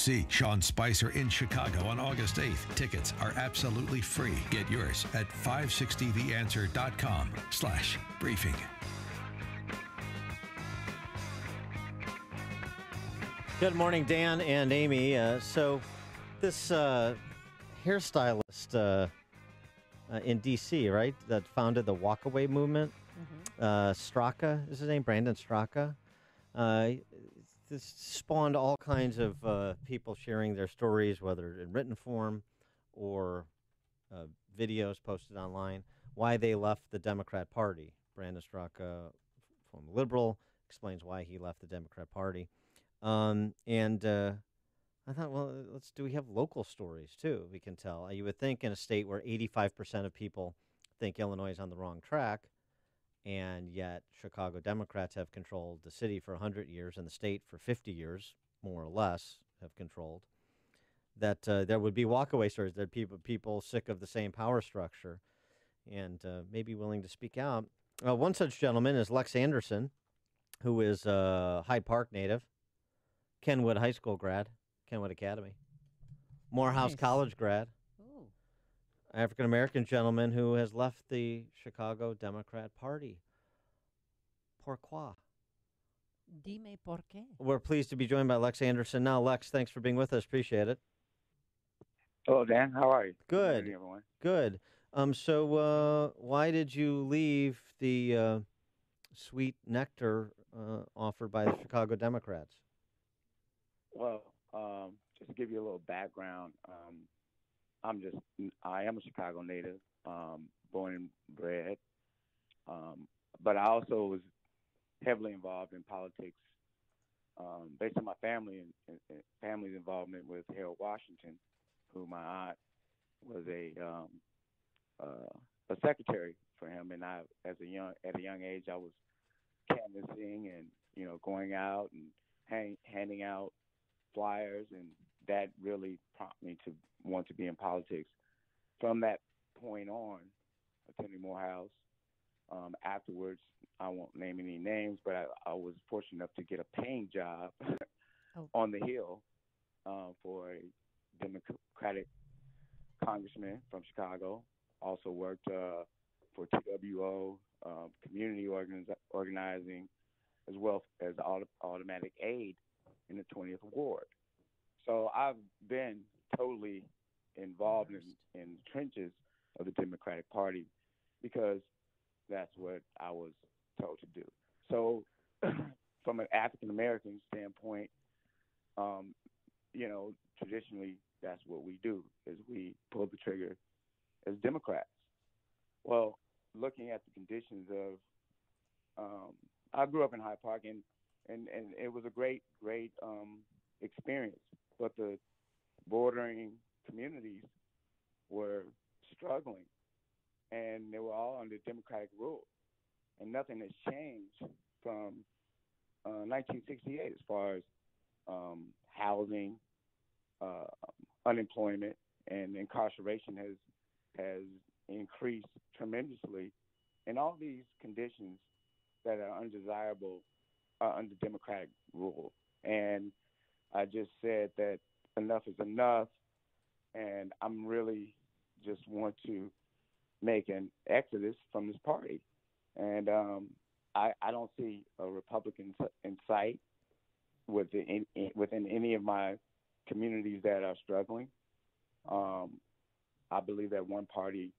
See Sean Spicer in Chicago on August 8th. Tickets are absolutely free. Get yours at 560theanswer.com/briefing. Good morning, Dan and Amy. So this hairstylist in D.C., right, that founded the walkaway movement, Straka is his name, Brandon Straka. This spawned all kinds of people sharing their stories, whether in written form or videos posted online, why they left the Democrat Party. Brandon Straka, from Liberal, explains why he left the Democrat Party. I thought, well, do we have local stories, too, we can tell? You would think in a state where 85% of people think Illinois is on the wrong track, and yet Chicago Democrats have controlled the city for 100 years and the state for 50 years, more or less, have controlled, that there would be walkaway stories, that people sick of the same power structure and maybe willing to speak out. One such gentleman is Lex Anderson, who is a Hyde Park native, Kenwood High School grad, Kenwood Academy, Morehouse College grad, African-American gentleman who has left the Chicago Democrat Party. Pourquoi? Dime por qué. We're pleased to be joined by Lex Anderson. Now, Lex, thanks for being with us. Appreciate it. Hello, Dan. How are you? Good. Good morning, everyone. Good. So why did you leave the sweet nectar offered by the Chicago Democrats? Well, just to give you a little background, I am a Chicago native, born and bred, but I also was heavily involved in politics based on my family and family's involvement with Harold Washington, who my aunt was a secretary for him, and at a young age I was canvassing and going out and handing out flyers, and that really prompted me to want to be in politics. From that point on, attending Morehouse. Afterwards, I won't name any names, but I was fortunate enough to get a paying job on the Hill for a Democratic congressman from Chicago. Also worked for TWO, community organizing, as well as automatic aid in the 20th Ward. So I've been totally involved in the trenches of the Democratic Party because that's what I was told to do. So from an African-American standpoint, traditionally that's what we do, is we pull the trigger as Democrats. Well, looking at the conditions of, I grew up in Hyde Park, and it was a great experience, but the bordering communities were struggling, and they were all under Democratic rule, and nothing has changed from 1968 as far as housing, unemployment, and incarceration has increased tremendously, and all these conditions that are undesirable are under Democratic rule. And I just said that enough is enough, and I'm really just want to make an exodus from this party. And I don't see a Republican in sight within any of my communities that are struggling. I believe that one party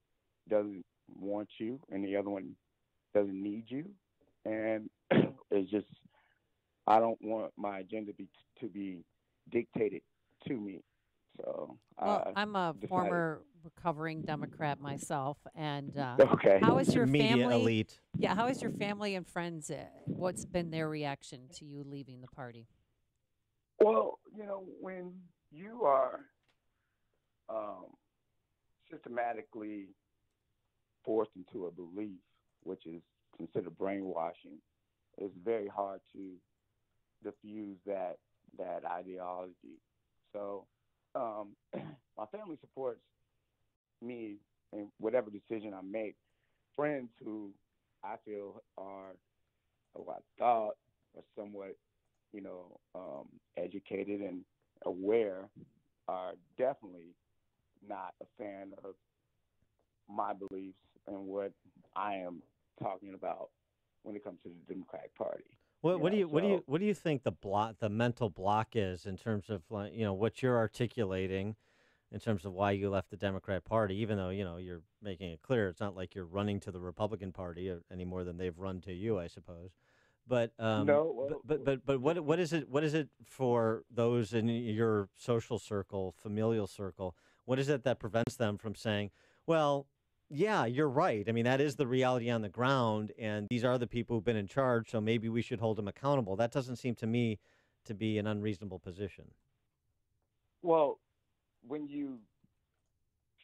doesn't want you and the other one doesn't need you. And it's just, I don't want my agenda to be dictated to me. So I'm a former recovering Democrat myself, and okay. How is your Media family? elite. Yeah, how is your family and friends? What's been their reaction to you leaving the party? Well, when you are systematically forced into a belief, which is considered brainwashing, it's very hard to diffuse that ideology. So my family supports me in whatever decision I make. Friends who I feel are, who I thought are somewhat, educated and aware are definitely not a fan of my beliefs and what I am talking about when it comes to the Democratic Party. What do you think the mental block is in terms of what you're articulating in terms of why you left the Democrat Party, even though you're making it clear it's not like you're running to the Republican Party any more than they've run to you, I suppose. But no, but what is it for those in your social circle, familial circle? What is it that prevents them from saying, well, yeah, you're right. I mean, that is the reality on the ground, and these are the people who've been in charge, so maybe we should hold them accountable. That doesn't seem to me to be an unreasonable position. well, when you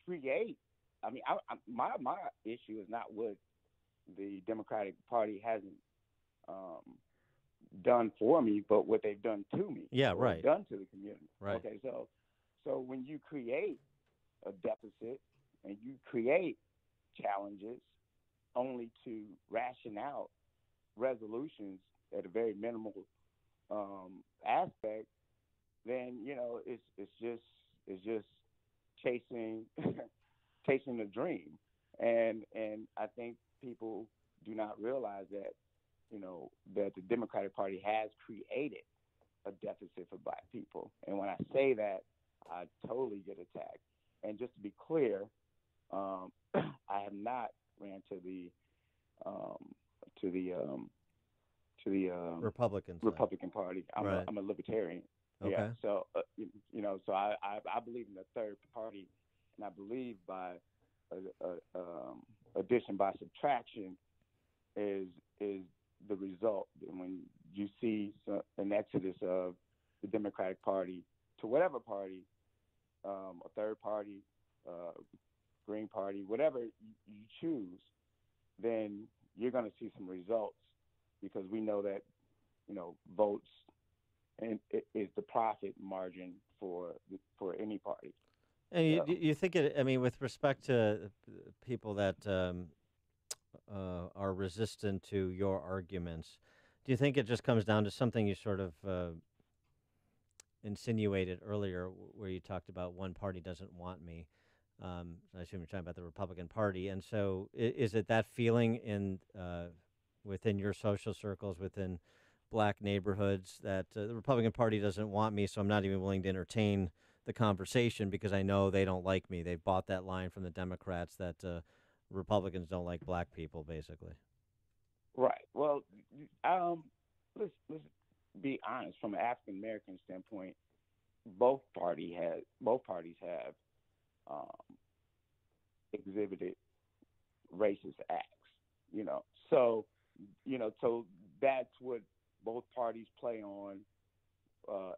create, I mean, my issue is not what the Democratic Party hasn't done for me, but what they've done to me. Yeah, right. Done to the community. Right. Okay, so when you create a deficit and you create challenges only to ration out resolutions at a very minimal aspect, then it's just chasing chasing a dream, and I think people do not realize that that the Democratic Party has created a deficit for Black people, and when I say that, I totally get attacked. And just to be clear, I have not ran to the Republican Party. Right. I'm a Libertarian. Okay. Yeah. So so I believe in the third party, and I believe by addition by subtraction is the result. And when you see an exodus of the Democratic Party to whatever party, a third party, Green Party, whatever you choose, then you're going to see some results, because we know that votes and it is the profit margin for any party. And you think it? I mean, with respect to people that are resistant to your arguments, do you think it just comes down to something you sort of insinuated earlier, where you talked about one party doesn't want me? I assume you're talking about the Republican Party, and so is it that feeling in within your social circles, within Black neighborhoods, that the Republican Party doesn't want me, so I'm not even willing to entertain the conversation because I know they don't like me. They've bought that line from the Democrats that Republicans don't like Black people, basically. Right. Well, let's be honest. From an African American standpoint, both parties have exhibited racist acts. So that's what both parties play on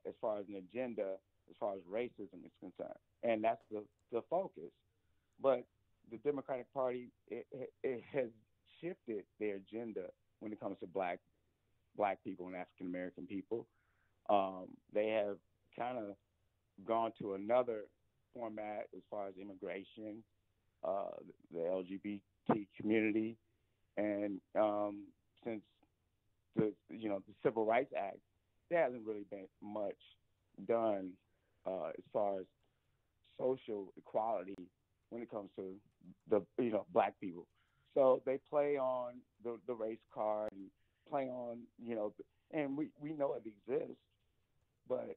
as far as an agenda, as far as racism is concerned, and that's the focus. But the Democratic Party it has shifted their agenda when it comes to black people and African American people. They have kind of gone to another format as far as immigration, the LGBT community, and since the Civil Rights Act, there hasn't really been much done as far as social equality when it comes to the Black people. So they play on the race card and play on and we know it exists, but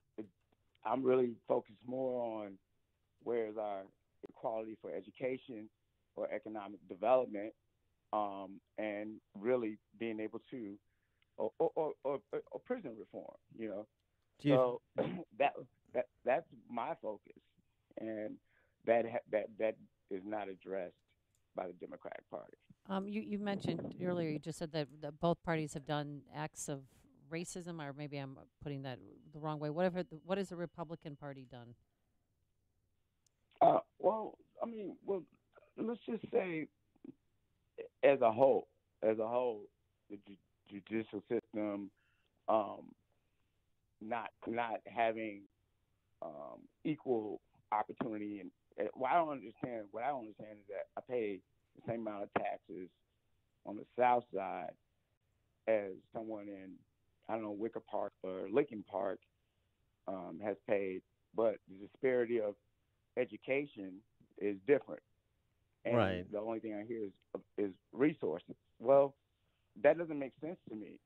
I'm really focused more on where is our equality for education or economic development, and really being able to or prison reform. So that's my focus, and that is not addressed by the Democratic Party. You mentioned earlier, you just said that both parties have done acts of racism, or maybe I'm putting that the wrong way. What has the Republican Party done? Well, let's just say, as a whole, the judicial system, not having equal opportunity, and what I don't understand is that I pay the same amount of taxes on the South Side as someone in, I don't know, Wicker Park or Lincoln Park has paid but the disparity of education is different. And Right. the only thing I hear is resources. Well, that doesn't make sense to me.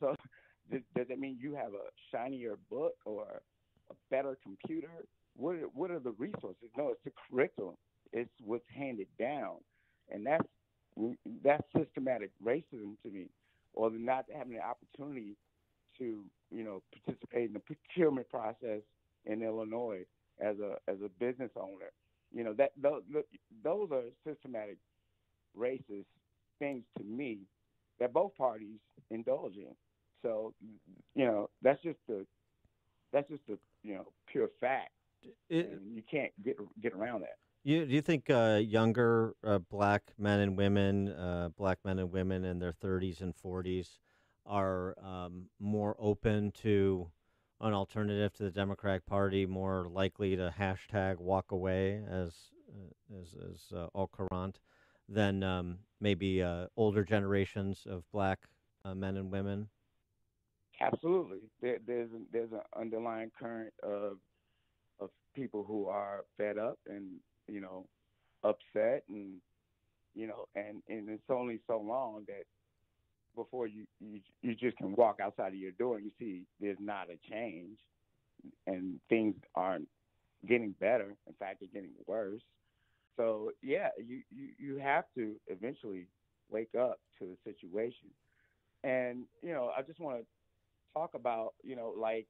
So does that mean you have a shinier book or a better computer? What are the resources? No, it's the curriculum. It's what's handed down, and that's systematic racism to me, or not having the opportunity to participate in the procurement process in Illinois as a business owner. That those are systematic racist things to me that both parties indulge in. So that's just the pure fact, and you can't get around that. Do you think younger black men and women in their 30s and 40s are more open to an alternative to the Democratic Party, more likely to hashtag walk away as au courant than maybe older generations of black men and women? Absolutely, there's an underlying current of people who are fed up and upset, and and it's only so long that before you just can walk outside of your door and you see there's not a change, and things aren't getting better. In fact, they're getting worse. So yeah, you have to eventually wake up to the situation. And I just want to talk about like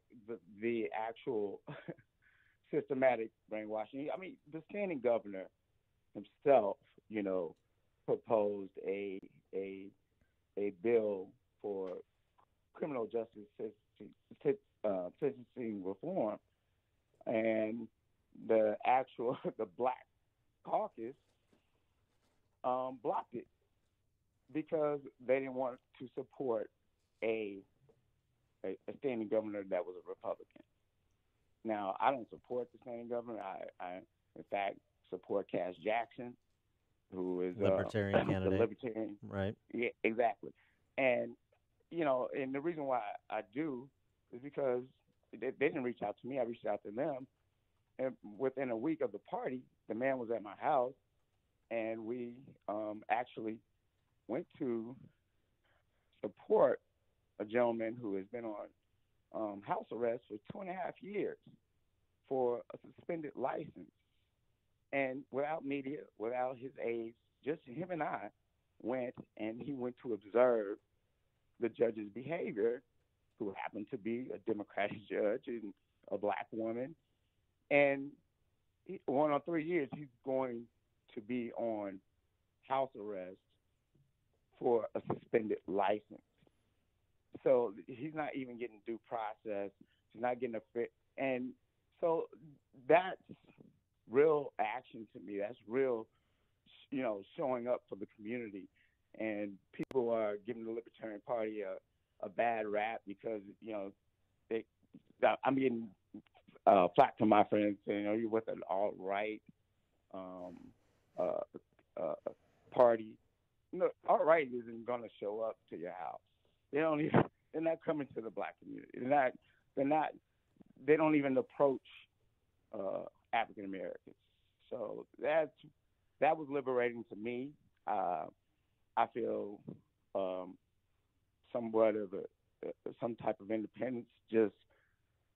the actual systematic brainwashing. I mean, the standing governor himself, proposed a bill for criminal justice sentencing reform, and the Black Caucus blocked it because they didn't want to support a standing governor that was a Republican. Now, I don't support the standing governor. I in fact, support Cass Jackson, who is Libertarian candidate. The Libertarian. Right. Yeah, exactly. And, and the reason why I do is because they didn't reach out to me. I reached out to them. And within a week of the party, the man was at my house, and we actually went to support a gentleman who has been on house arrest for 2.5 years for a suspended license. And without media, without his aides, just him and I went, and he went to observe the judge's behavior, who happened to be a Democratic judge and a black woman. And 1 or 3 years, he's going to be on house arrest for a suspended license. So he's not even getting due process. He's not getting a fit. And so that's real action to me. That's real, showing up for the community. And people are giving the Libertarian Party a bad rap because, I'm getting flack from my friends saying, you're with an alt-right party. Alt-right isn't going to show up to your house. They're not coming to the black community. They don't even approach African Americans. So that was liberating to me. I feel somewhat of some type of independence, just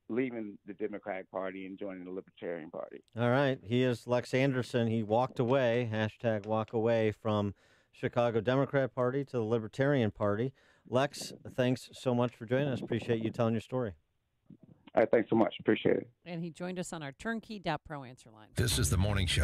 leaving the Democratic Party and joining the Libertarian Party. All right. He is Lex Anderson. He walked away, hashtag walk away, from Chicago Democrat Party to the Libertarian Party. Lex, thanks so much for joining us. Appreciate you telling your story. All right, thanks so much. Appreciate it. And he joined us on our turnkey.pro answer line. This is The Morning Show.